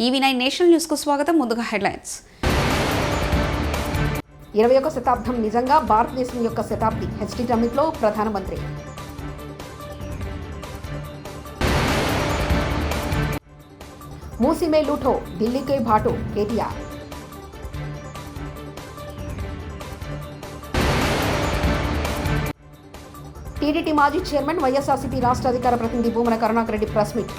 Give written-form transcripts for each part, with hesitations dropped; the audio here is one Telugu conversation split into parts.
EV9 నేషనల్ న్యూస్ కు స్వాగతం. ముందుగా హెడ్లైన్స్. 21వ శతాబ్దం నిజంగా భారతదేశం యొక్క శతాబ్ది. హెచ్టీ సమ్మిట్లో ప్రధానమంత్రి. మూసీ మే లూఠో, ఢిల్లీకే భాటో, కేటీఆర్. టీడీటీ మాజీ చైర్మన్ వైఎస్ఆర్సీపీ రాష్ట్ర అధికార ప్రతినిధి భూమన కరుణాకర్ రెడ్డి ప్రెస్ మీట్.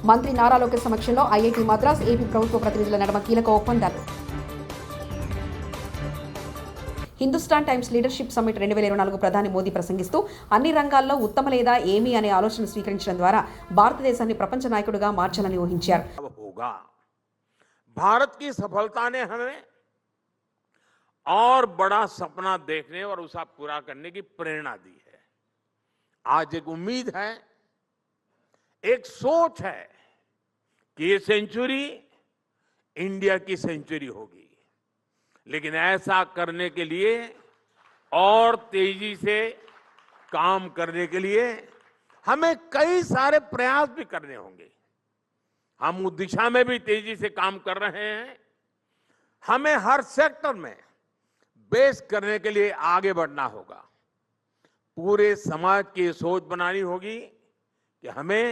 మంత్రి నారా లోకేష్ సమక్షంలో ఐఐటీ మద్రాస్ ఏపీ ప్రభుత్వ ప్రతినిధుల నడుమ కీలక ఒప్పందాలు. హిందుస్థాన్ టైమ్స్ లీడర్షిప్ సమ్మిట్ 2024 ప్రధాని మోదీ ప్రసంగిస్తూ అన్ని రంగాల్లో ఉత్తమ లేదా ఏమీ అనే ఆలోచన స్వీకరించడం ద్వారా భారతదేశాన్ని ప్రపంచ నాయకుడిగా మార్చాలని ఊహించారు. भारत की सफलता ने हमें और बड़ा सपना देखने और उसे पूरा करने की प्रेरणा दी है. आज एक उम्मीद है, एक सोच है कि ये सेंचुरी इंडिया की सेंचुरी होगी. लेकिन ऐसा करने के लिए और तेजी से काम करने के लिए हमें कई सारे प्रयास भी करने होंगे. हम उस दिशा में भी तेजी से काम कर रहे हैं. हमें हर सेक्टर में बेस करने के लिए आगे बढ़ना होगा. पूरे समाज की सोच बनानी होगी कि हमें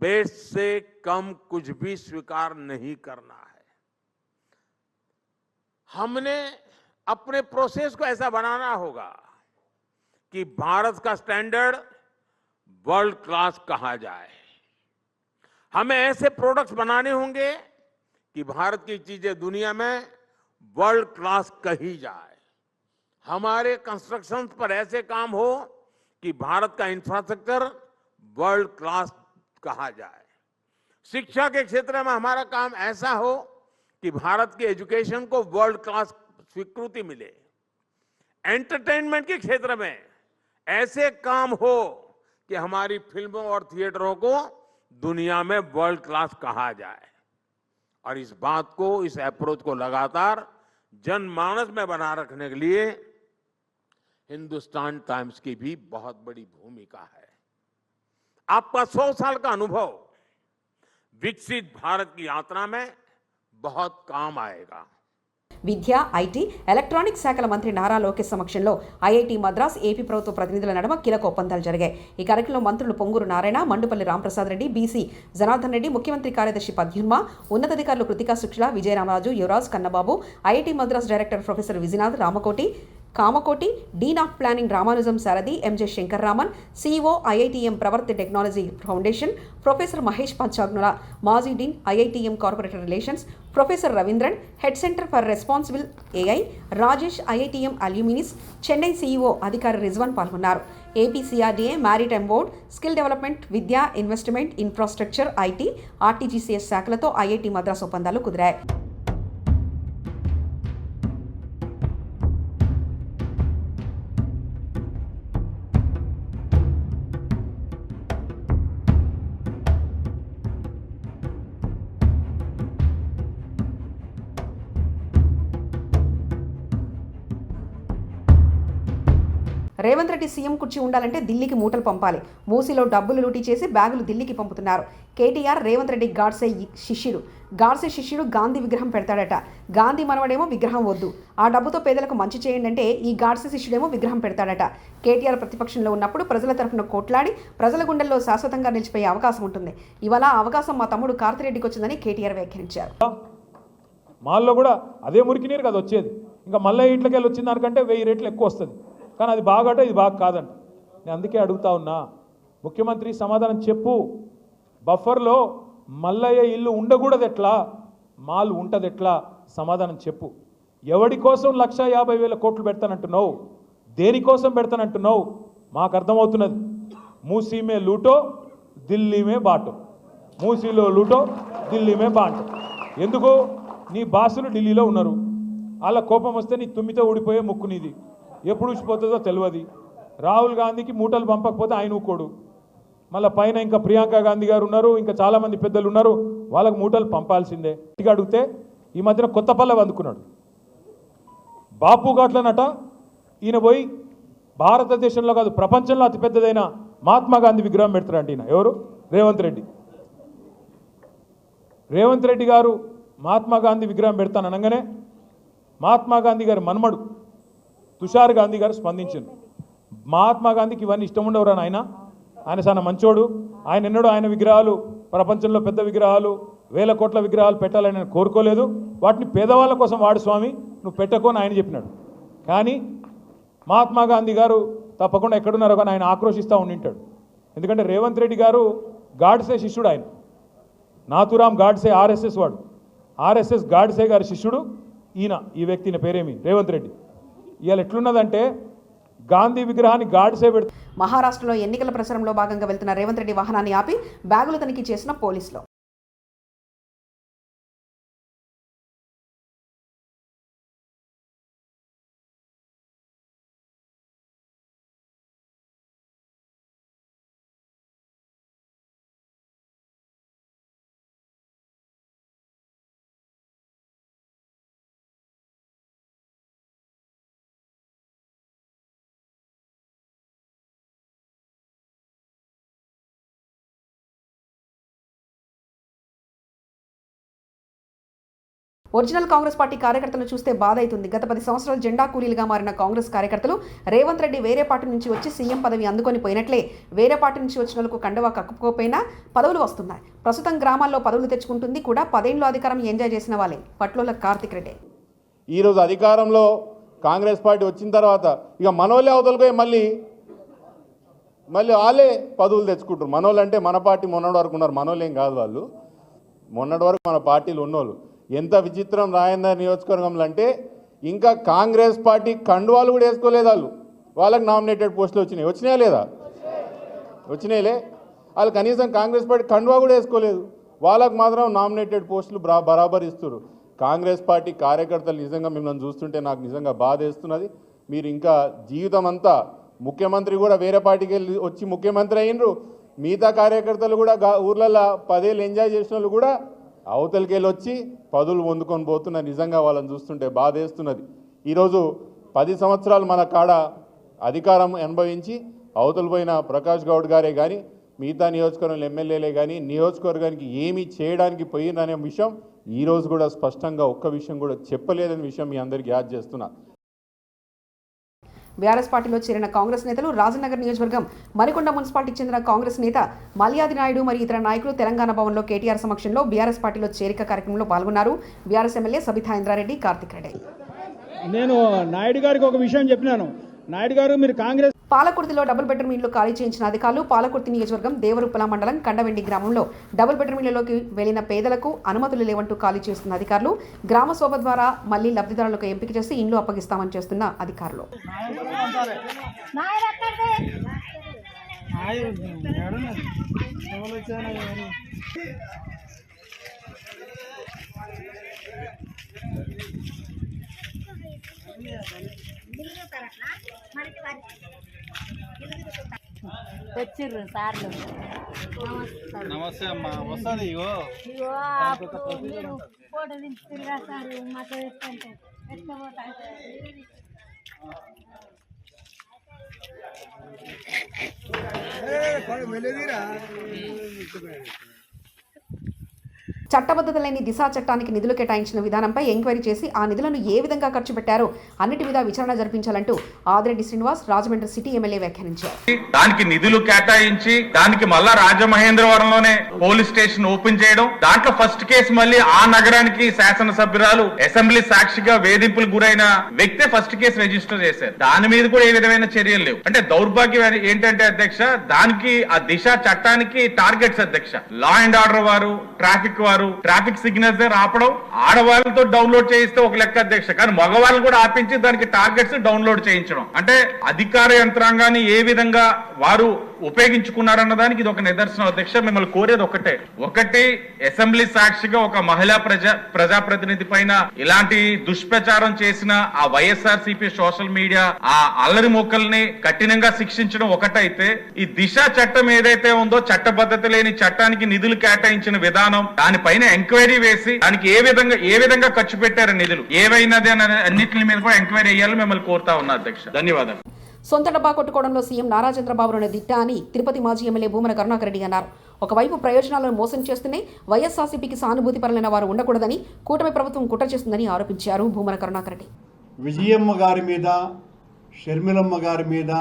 बेस से कम कुछ भी स्वीकार नहीं करना है. हमने अपने प्रोसेस को ऐसा बनाना होगा कि भारत का स्टैंडर्ड वर्ल्ड क्लास कहा जाए. हमें ऐसे प्रोडक्ट्स बनाने होंगे कि भारत की चीजें दुनिया में वर्ल्ड क्लास कही जाए. हमारे कंस्ट्रक्शन पर ऐसे काम हो कि भारत का इंफ्रास्ट्रक्चर वर्ल्ड क्लास कहा जाए. शिक्षा के क्षेत्र में हमारा काम ऐसा हो कि भारत के एजुकेशन को वर्ल्ड क्लास स्वीकृति मिले. एंटरटेनमेंट के क्षेत्र में ऐसे काम हो कि हमारी फिल्मों और थिएटरों को दुनिया में वर्ल्ड क्लास कहा जाए. और इस बात को, इस अप्रोच को लगातार जनमानस में बना रखने के लिए हिंदुस्तान टाइम्स की भी बहुत बड़ी भूमिका है. आपका 100 साल का अनुभव विकसित भारत की यात्रा में बहुत काम आएगा. విద్య, ఐటీ, ఎలక్ట్రానిక్ శాఖల మంత్రి నారా లోకేష్ సమక్షంలో ఐఐటీ మద్రాస్ ఏపీ ప్రభుత్వ ప్రతినిధుల నడుమ కీలక ఒప్పందాలు జరిగాయి. ఈ కార్యక్రమంలో మంత్రులు పొంగూరు నారాయణ, మండుపల్లి రాంప్రసాద్ రెడ్డి, బీసీ జనార్దన్ రెడ్డి, ముఖ్యమంత్రి కార్యదర్శి పద్యున్మ, ఉన్నతాధికారులు Kritika Shukla, Vijayaramaraju, Yuvraj, Kannababu, IIT Madras director professor Vijayanath Ramakoti, Kamakoti, dean of planning Ramanujam Sarathi, MJ Shankar Raman, CEO IITM Pravartak technology foundation, professor Mahesh Panchagnula, మాజీ dean IITM corporate relations, professor Ravindran, head centre for responsible AI, Rajesh, IITM alumni, Chennai CEO అధికారి రిజ్వాన్ పాల్గొన్నారు. AP CRDA, maritime board, skill development, విద్యా, ఇన్వెస్ట్మెంట్, ఇన్ఫ్రాస్ట్రక్చర్, ఐటీ, ఆర్టీజీసీఎస్ శాఖలతో ఐఐటీ మద్రాస్ ఒప్పందాలు కుదిరాయి. రేవంత్ రెడ్డి సీఎం కుర్చీ ఉండాలంటే ఢిల్లీకి మూటలు పంపాలి. మూసీలో డబ్బులు లూటీ చేసి బ్యాగులు ఢిల్లీకి పంపుతున్నారు. కేటీఆర్ రేవంత్ రెడ్డి గాడ్సే శిష్యుడు. గాడ్సే శిష్యుడు గాంధీ విగ్రహం పెడతాడట. గాంధీ మనవడేమో విగ్రహం వద్దు, ఆ డబ్బుతో పేదలకు మంచి చేయండి అంటే ఈ గాడ్సే శిష్యుడేమో విగ్రహం పెడతాడట. కేటీఆర్ ప్రతిపక్షంలో ఉన్నప్పుడు ప్రజల తరఫున కోట్లాడి ప్రజల గుండెల్లో శాశ్వతంగా నిలిచిపోయే అవకాశం ఉంటుంది. ఇవాళ ఆ అవకాశం మా తమ్ముడు కార్తిరెడ్డికి వచ్చిందని కేటీఆర్ వ్యాఖ్యానించారు. మాల్లో కూడా అదే మురికి నీరు కదా వచ్చేది. ఇంకా మళ్ళీ ఇంట్లోకి వెళ్ళి వచ్చిన దానికంటే 1000 రెట్లు ఎక్కువ వస్తుంది. కానీ అది బాగట, ఇది బాగా కాదంట. నేను అందుకే అడుగుతా ఉన్నా, ముఖ్యమంత్రి సమాధానం చెప్పు. బఫర్లో మల్లయ్య ఇల్లు ఉండకూడదు ఎట్లా, మాల్ ఉంటుంది ఎట్లా, సమాధానం చెప్పు. ఎవడి కోసం 1,50,000 కోట్లు పెడతానంటున్నావు, దేనికోసం పెడతానంటున్నావు మాకు అర్థమవుతున్నది. మూసీ మే లూటో, ఢిల్లీ మే బాటో. మూసీలో లూటో, ఢిల్లీ మే బాటో. ఎందుకు? నీ బాసులు ఢిల్లీలో ఉన్నారు. వాళ్ళ కోపం వస్తే నీ తుమ్మితో ఊడిపోయే ముక్కు నీది, ఎప్పుడు ఊసిపోతుందో తెలియదు. రాహుల్ గాంధీకి మూటలు పంపకపోతే ఆయన ఊకోడు. మళ్ళీ పైన ఇంకా ప్రియాంక గాంధీ గారు ఉన్నారు, ఇంకా చాలామంది పెద్దలు ఉన్నారు, వాళ్ళకు మూటలు పంపాల్సిందే. అడిగితే ఈ మధ్యన కొత్త పల్లె అందుకున్నాడు. బాపు ఘాట్లనట ఈయన పోయి భారతదేశంలో కాదు ప్రపంచంలో అతిపెద్దదైన మహాత్మా గాంధీ విగ్రహం పెడతారంట ఈయన. ఎవరు? రేవంత్ రెడ్డి. రేవంత్ రెడ్డి గారు మహాత్మా గాంధీ విగ్రహం పెడతాను అనగానే మహాత్మా గాంధీ గారి మన్మడు తుషార్ గాంధీ గారు స్పందించారు. మహాత్మా గాంధీకి ఇవన్నీ ఇష్టం ఉండవురా ఆయన, ఆయన చాలా మంచోడు, ఆయన ఎన్నడూ ఆయన విగ్రహాలు ప్రపంచంలో పెద్ద విగ్రహాలు 1000 కోట్ల విగ్రహాలు పెట్టాలని నేను కోరుకోలేదు, వాటిని పేదవాళ్ళ కోసం వాడు స్వామి, నువ్వు పెట్టుకో అని ఆయన చెప్పినాడు. కానీ మహాత్మా గాంధీ గారు తప్పకుండా ఎక్కడున్నారో కానీ ఆయన ఆక్రోషిస్తూ ఉండింటాడు. ఎందుకంటే రేవంత్ రెడ్డి గారు గాడ్సే శిష్యుడు, ఆయన నాథురామ్ గాడ్సే ఆర్ఎస్ఎస్ వాడు, ఆర్ఎస్ఎస్ గాడ్సే గారి శిష్యుడు ఈయన. ఈ వ్యక్తి పేరేమి రేవంత్ రెడ్డి. ఇవాళ ఎట్లున్నదంటే గాంధీ విగ్రహాన్ని గాడ్సే పెడుతూ మహారాష్ట్రలో ఎన్నికల ప్రచారంలో భాగంగా వెళ్తున్న రేవంత్ రెడ్డి వాహనాన్ని ఆపి బ్యాగులు తనిఖీ చేసిన పోలీసులు. ఒరిజినల్ కాంగ్రెస్ పార్టీ కార్యకర్తలను చూస్తే బాధ అవుతుంది. గత 10 సంవత్సరాలు జెండా కూలీలుగా మారిన కాంగ్రెస్ కార్యకర్తలు రేవంత్ రెడ్డి వేరే పార్టీ నుంచి వచ్చి సీఎం పదవి అందుకొని పోయినట్లే వేరే పార్టీ నుంచి వచ్చిన వాళ్ళకు కండవా కక్కుపోయినా పదవులు వస్తున్నాయి. ప్రస్తుతం గ్రామాల్లో పదవులు తెచ్చుకుంటుంది కూడా 10 ఏళ్ళు అధికారం ఎంజాయ్ చేసిన వాళ్ళే. పట్లోల కార్తిక్ రెడ్డి. ఈరోజు అధికారంలో కాంగ్రెస్ పార్టీ వచ్చిన తర్వాత ఇక మనోళ్ళే అవతలకి మళ్ళీ వాళ్ళే పదవులు తెచ్చుకుంటారు. మనోళ్ళు అంటే మన పార్టీ మొన్నటి వరకు ఉన్నారు, మనోళ్ళు ఏం కాదు వాళ్ళు, మొన్నటి వరకు మన పార్టీలు ఉన్నోళ్ళు. ఎంత విచిత్రం రాజేందర్ నియోజకవర్గంలో అంటే ఇంకా కాంగ్రెస్ పార్టీ కండువాలు కూడా వేసుకోలేదు వాళ్ళు. వాళ్ళకి నామినేటెడ్ పోస్టులు వచ్చినాయా లేదా? వచ్చినాయిలే. వాళ్ళు కనీసం కాంగ్రెస్ పార్టీ కండువా కూడా వేసుకోలేదు, వాళ్ళకు మాత్రం నామినేటెడ్ పోస్టులు బరాబర్ ఇస్తారు. కాంగ్రెస్ పార్టీ కార్యకర్తలు నిజంగా మిమ్మల్ని చూస్తుంటే నాకు నిజంగా బాధ వేస్తున్నది. మీరు ఇంకా జీవితం అంతా ముఖ్యమంత్రి కూడా వేరే పార్టీకి వెళ్ళి వచ్చి ముఖ్యమంత్రి అయినరు, మిగతా కార్యకర్తలు కూడా ఊర్లలో 10 ఏళ్ళు ఎంజాయ్ చేసిన వాళ్ళు కూడా అవతలికి వెళ్ళి వచ్చి పదవులు పొందుకొని పోతున్నారు. నిజంగా వాళ్ళని చూస్తుంటే బాధ వేస్తున్నది. ఈరోజు 10 సంవత్సరాలు మన కాడ అధికారం అనుభవించి అవతలు పోయిన ప్రకాష్ గౌడ్ గారే కానీ మిగతా నియోజకవర్గంలో ఎమ్మెల్యేలే కానీ నియోజకవర్గానికి ఏమీ చేయడానికి పోయిందనే విషయం ఈరోజు కూడా స్పష్టంగా ఒక్క విషయం కూడా చెప్పలేదనే విషయం మీ అందరికీ యాద్ చేస్తున్నా. బీఆర్ఎస్ పార్టీలో చేరిన కాంగ్రెస్ నేతలు రాజనగర్ నియోజకవర్గం మరికొండ మున్సిపాలిటీకి చెందిన కాంగ్రెస్ నేత మల్యాది నాయుడు మరియు ఇతర నాయకులు తెలంగాణ భవన్లో కేటీఆర్ సమక్షంలో బీఆర్ఎస్ పార్టీలో చేరిక కార్యక్రమంలో పాల్గొన్నారు. బీఆర్ఎస్ ఎమ్మెల్యే సబితా ఇంద్రారెడ్డి, కార్తిక్ రెడ్డి. నేను నాయుడు గారికి ఒక విషయం చెప్పినాను. నాయుడు గారు మీరు కాంగ్రెస్ పాలకుర్తిలో డబుల్ బెడ్రూమ్ ఇళ్లు ఖాళీ చేయించిన అధికారులు. పాలకుర్తి నియోజకవర్గం దేవరుప్పల మండలం కండవెండి గ్రామంలో డబుల్ బెడ్రూమ్ ఇళ్లలోకి వెళ్లిన పేదలకు అనుమతులు లేవంటూ ఖాళీ చేస్తున్న అధికారులు. గ్రామ సభ ద్వారా మళ్లీ లబ్ధిదారులకు ఎంపిక చేసి ఇండ్లు అప్పగిస్తామని చేస్తున్న అధికారులు. తెచ్చిర్రు సార్లు. నమస్తే అమ్మా. వస్తుంది ఇగో మీరు ఫోటో దించుతురుగా సార్ మాకు ఎట్లంటే ఎట్లా చట్టబద్ధత లేని దిశా చట్టానికి నిధులు కేటాయించిన విధానంపై ఎంక్వైరీ చేసి ఆ నిధులను ఏ విధంగా ఖర్చు పెట్టారో అన్నిటి మీద విచారణ జరిపించాలంటూ ఆదిరెడ్డి శ్రీనివాస్ రాజమండ్రి సిటీ ఎమ్మెల్యే వ్యాఖ్యానించారు. దానికి నిధులు కేటాయించి దానికి మళ్ళా రాజమహేంద్రవరంలోనే పోలీస్ స్టేషన్ ఓపెన్ చేయడం, దాంట్లో ఫస్ట్ కేసు మళ్ళీ ఆ నగరానికి శాసనసభ్యురాలు అసెంబ్లీ సాక్షిగా వేధింపులకు గురైన వ్యక్తే ఫస్ట్ కేసు రిజిస్టర్ చేశారు. దాని మీద కూడా ఏ విధమైన చర్యలు లేవు. అంటే దౌర్భాగ్యం ఏంటంటే అధ్యక్ష, దానికి ఆ దిశ చట్టానికి టార్గెట్స్ అధ్యక్ష. లా అండ్ ఆర్డర్ వారు, ట్రాఫిక్ వారు ట్రాఫిక్ సిగ్నల్స్ ఆపడం, ఆడవాళ్ళతో డౌన్లోడ్ చేయిస్తే ఒక లెక్క అధ్యక్ష, కానీ మగవాళ్ళని కూడా ఆపించి దానికి టార్గెట్స్ డౌన్లోడ్ చేయించడం అంటే అధికార యంత్రాంగాన్ని ఏ విధంగా వారు ఉపయోగించుకున్నారన్న దానికి ఇది ఒక నిదర్శనం అధ్యక్ష. మిమ్మల్ని కోరేది ఒకటి అసెంబ్లీ సాక్షిగా ఒక మహిళా ప్రజాప్రతినిధి పైన ఇలాంటి దుష్ప్రచారం చేసిన ఆ వైఎస్ఆర్సీపీ సోషల్ మీడియా ఆ అల్లరి మొక్కల్ని కఠినంగా శిక్షించడం ఒకటైతే, ఈ దిశ చట్టం ఏదైతే ఉందో చట్టబద్ధత లేని చట్టానికి నిధులు కేటాయించిన విధానం, దానిపైన ఎంక్వైరీ వేసి దానికి ఏ విధంగా ఖర్చు పెట్టారు నిధులు ఏవైనది అన్నింటి మీద కూడా ఎంక్వైరీ చేయాలని మిమ్మల్ని కోరుతా ఉన్నా అధ్యక్ష. ధన్యవాదాలు. సొంత డబ్బా కొట్టుకోవడంలో సీఎం నారా చంద్రబాబులోని దిట్ట అని తిరుపతి మాజీ ఎమ్మెల్యే భూమన కరుణాకర్ రెడ్డి అన్నారు. ఒకవైపు ప్రయోజనాలను మోసం చేస్తూనే వైఎస్ఆర్సీపీకి సానుభూతిపరులైన వారు ఉండకూడదని కూటమి ప్రభుత్వం కుట్ర చేస్తుందని ఆరోపించారు భూమన కరుణాకర్ రెడ్డి. విజయమ్మ గారి మీద, షర్మిలమ్మ గారి మీద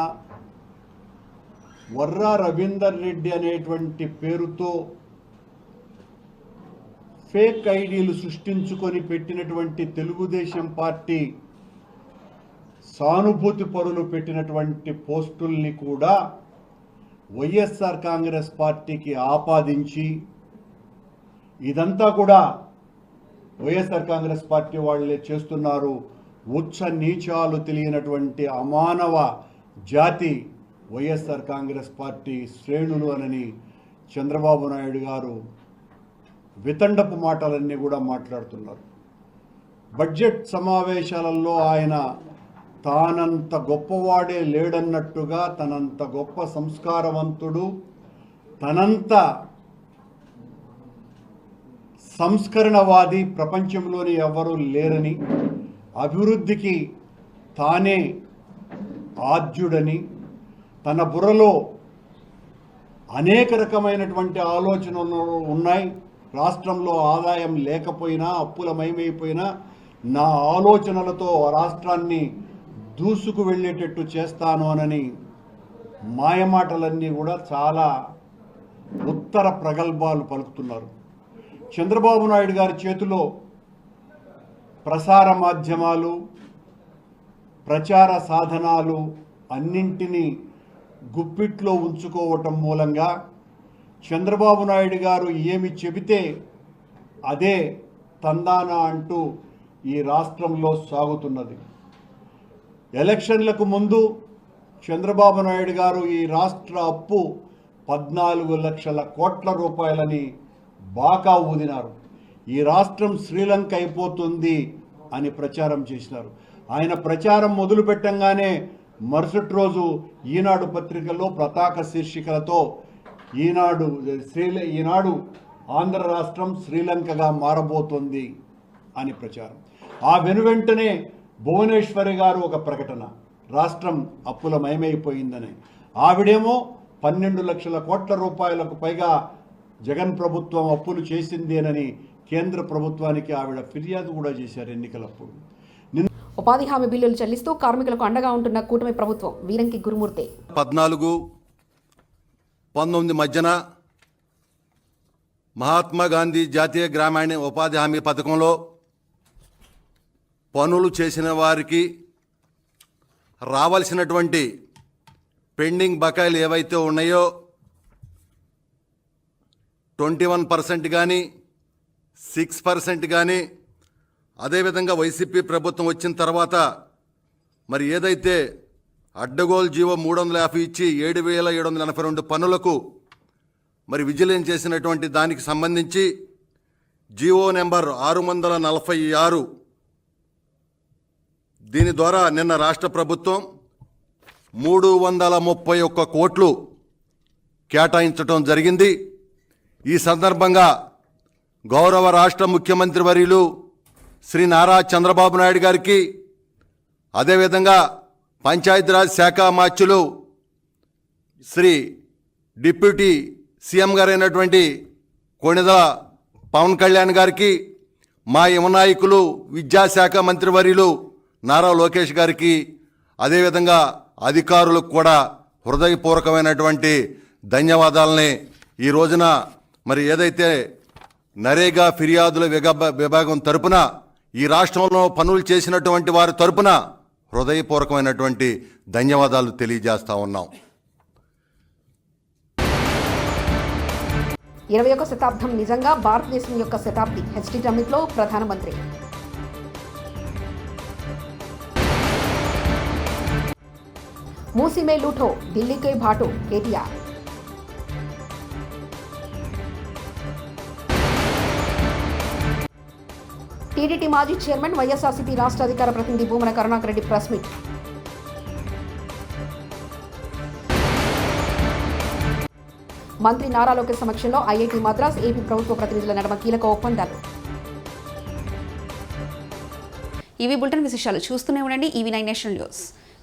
వర్రా రవీందర్ రెడ్డి అనేటువంటి పేరుతో ఫేక్ ఐడీలు సృష్టించుకొని పెట్టినటువంటి తెలుగుదేశం పార్టీ సానుభూతి పరులు పెట్టినటువంటి పోస్టుల్ని కూడా వైఎస్ఆర్ కాంగ్రెస్ పార్టీకి ఆపాదించి ఇదంతా కూడా వైఎస్ఆర్ కాంగ్రెస్ పార్టీ వాళ్ళే చేస్తున్నారు, ఉచ్చ నీచాలు తెలియనటువంటి అమానవ జాతి వైఎస్ఆర్ కాంగ్రెస్ పార్టీ శ్రేణులు అనని చంద్రబాబు నాయుడు గారు వితండపు మాటలన్నీ కూడా మాట్లాడుతున్నారు. బడ్జెట్ సమావేశాలలో ఆయన తానంత గొప్పవాడే లేడన్నట్టుగా, తనంత గొప్ప సంస్కారవంతుడు, తనంత సంస్కరణవాది ప్రపంచంలోని ఎవరూ లేరని, అభివృద్ధికి తానే ఆద్యుడని, తన బుర్రలో అనేక రకమైనటువంటి ఆలోచనలు ఉన్నాయి, రాష్ట్రంలో ఆదాయం లేకపోయినా అప్పులమయమైపోయినా నా ఆలోచనలతో రాష్ట్రాన్ని దూసుకు వెళ్ళేటట్టు చేస్తాను అనని మాయమాటలన్నీ కూడా చాలా ఉత్తర ప్రగల్భాలు పలుకుతున్నారు. చంద్రబాబు నాయుడు గారి చేతిలో ప్రసార మాధ్యమాలు, ప్రచార సాధనాలు అన్నింటినీ గుప్పిట్లో ఉంచుకోవటం మూలంగా చంద్రబాబు నాయుడు గారు ఏమి చెబితే అదే తందానా అంటూ ఈ రాష్ట్రంలో సాగుతున్నది. ఎలక్షన్లకు ముందు చంద్రబాబు నాయుడు గారు ఈ రాష్ట్ర అప్పు 14 లక్షల కోట్ల రూపాయలని బాకా ఊదినారు. ఈ రాష్ట్రం శ్రీలంక అయిపోతుంది అని ప్రచారం చేసినారు. ఆయన ప్రచారం మొదలు పెట్టంగానే మరుసటి రోజు ఈనాడు పత్రికల్లో పతాక శీర్షికలతో ఈనాడు ఆంధ్ర రాష్ట్రం శ్రీలంకగా మారబోతోంది అని ప్రచారం. ఆ వెనువెంటనే భువనేశ్వరి గారు ఒక ప్రకటన, రాష్ట్రం అప్పులమయమైపోయిందని. ఆవిడేమో 12 లక్షల కోట్ల రూపాయలకు పైగా జగన్ ప్రభుత్వం అప్పులు చేసిందేనని కేంద్ర ప్రభుత్వానికి ఆవిడ ఫిర్యాదు కూడా చేశారు ఎన్నికలప్పుడు. ఉపాధి హామీ బిల్లులు చెల్లిస్తూ కార్మికులకు అండగా ఉంటున్న కూటమి ప్రభుత్వం వీరంకి గురుమూర్తి 14-19 మధ్యన మహాత్మా గాంధీ జాతీయ గ్రామీణ ఉపాధి హామీ పథకంలో పనులు చేసిన వారికి రావాల్సినటువంటి పెండింగ్ బకాయిలు ఏవైతే ఉన్నాయో 21% కానీ 6% కానీ, అదేవిధంగా వైసీపీ ప్రభుత్వం వచ్చిన తర్వాత మరి ఏదైతే అడ్డగోలు జీవో 350 ఇచ్చి 7,782 పనులకు మరి విజిలెన్స్ చేసినటువంటి దానికి సంబంధించి జీవో నెంబర్ 646 దీని ద్వారా నిన్న రాష్ట్ర ప్రభుత్వం 331 కోట్లు కేటాయించడం జరిగింది. ఈ సందర్భంగా గౌరవ రాష్ట్ర ముఖ్యమంత్రి వర్యులు శ్రీ నారా చంద్రబాబు నాయుడు గారికి, అదేవిధంగా పంచాయతీరాజ్ శాఖ మాత్యులు శ్రీ డిప్యూటీ సీఎం గారైనటువంటి కొణిదెల పవన్ కళ్యాణ్ గారికి, మా యువ నాయకులు విద్యాశాఖ మంత్రివర్యులు నారా లోకేష్ గారికి, అదేవిధంగా అధికారులకు కూడా హృదయపూర్వకమైనటువంటి ధన్యవాదాలని ఈ రోజున మరి ఏదైతే నరేగా ఫిర్యాదుల విభాగం తరపున ఈ రాష్ట్రంలో పనులు చేసినటువంటి వారి తరపున హృదయపూర్వకమైనటువంటి ధన్యవాదాలు తెలియజేస్తా ఉన్నాం. 21వ శతాబ్దం నిజంగా భారతదేశం యొక్క శతాబ్ది. హెచ్డి సమ్మిట్లో ప్రధానమంత్రి. మూసీ మే లూఠో, ఢిల్లీకే భాటో, కేటీఆర్. టీడీటీ మాజీ చైర్మన్ వైఎస్ఆర్సీపీ రాష్ట్ర అధికార ప్రతినిధి భూమన కరుణాకర్ రెడ్డి ప్రెస్ మీట్. మంత్రి నారా లోకేష్ సమక్షంలో ఐఐటీ మద్రాస్ ఏపీ ప్రభుత్వ ప్రతినిధుల నడుమ కీలక ఒప్పందాలు. ఇవి బులెటిన్ విశేషాలు. చూస్తూనే ఉండండి EV9 నేషనల్ న్యూస్.